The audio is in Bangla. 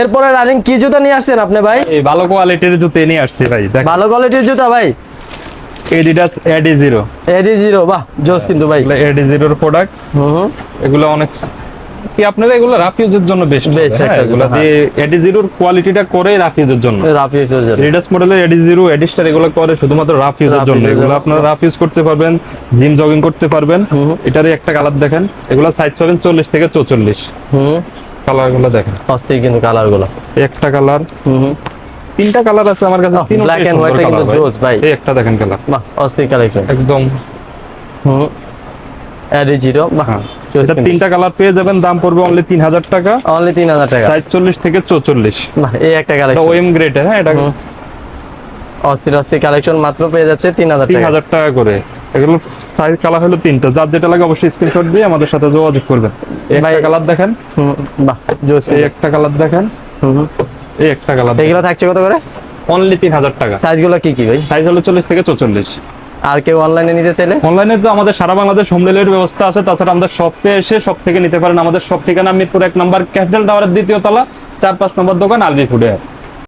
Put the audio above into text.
এরপরে রানিং কি জুতা নিয়ে আসছেন আপনি ভাই? এই ভালো কোয়ালিটির জুতা নিয়ে আসছি ভাই। দেখ ভালো কোয়ালিটির জুতা ভাই, এডিডাস AD0। AD0 বাহ জোস কিন্তু ভাই। AD0 এর প্রোডাক্ট। এগুলো অনেক কি আপনারা এগুলো রাফ ইউজের জন্য বেস্ট একটা এগুলো জুতা, দিয়ে AD0 এর কোয়ালিটিটা করে রাফ ইউজের জন্য। রাফ ইউজের জন্য এডিডাস মডেলের AD0 এডিস্টার এগুলো করে শুধুমাত্র রাফ ইউজের জন্য। এগুলো আপনারা রাফ ইউজ করতে পারবেন, জিম জগিং করতে পারবেন। এটারই একটা কালার দেখেন, এগুলো সাইজ পাবেন 40 থেকে 44। কালারগুলো দেখেন অস্থির কিন্তু কালারগুলো। একটা কালার, তিনটা কালার আছে আমার কাছে, তিনটা ব্ল্যাক এন্ড হোয়াইট কিন্তু জোস ভাই। এই একটা দেখেন কালার, বাহ অস্থির কালেকশন একদম। AD0 বাহ জোস। এটা তিনটা কালার পেয়ে যাবেন, দাম পড়বে অনলি 3000 টাকা। অনলি 3000 টাকা, সাইজ 40 থেকে 44। বাহ এই একটা এটা কালেকশন ওএম গ্রেডের। হ্যাঁ, এটা অস্থির অস্থির কালেকশন মাত্র পেয়ে যাচ্ছে 3000 টাকা। 3000 টাকা করে। এগুলো সাইজ কালার হলো তিনটা, যার যেটা লাগে অবশ্যই স্ক্রিনশট দিয়ে আমাদের সাথে যোগাযোগ করবেন। এই একটা কালার দেখেন, বাহ জোস। এই একটা কালার দেখেন, এই একটা কালার। এগুলো থাকছে কত করে? অনলি 3000 টাকা। সাইজগুলো কি কি ভাই? সাইজ হলো 40 থেকে 44। আর কেউ অনলাইনে নিতে চাইলে? অনলাইনে তো আমাদের সারা বাংলাদেশ হোম ডেলিভারির ব্যবস্থা আছে। তাছাড়া আমাদের শপে এসে সব থেকে নিতে পারেন। আমাদের সব ঠিকানা মিরপুর 1 নম্বর ক্যাপিটাল টাওয়ারের 2য় তলা, 4-5 নম্বর দোকান আলবি ফুডে।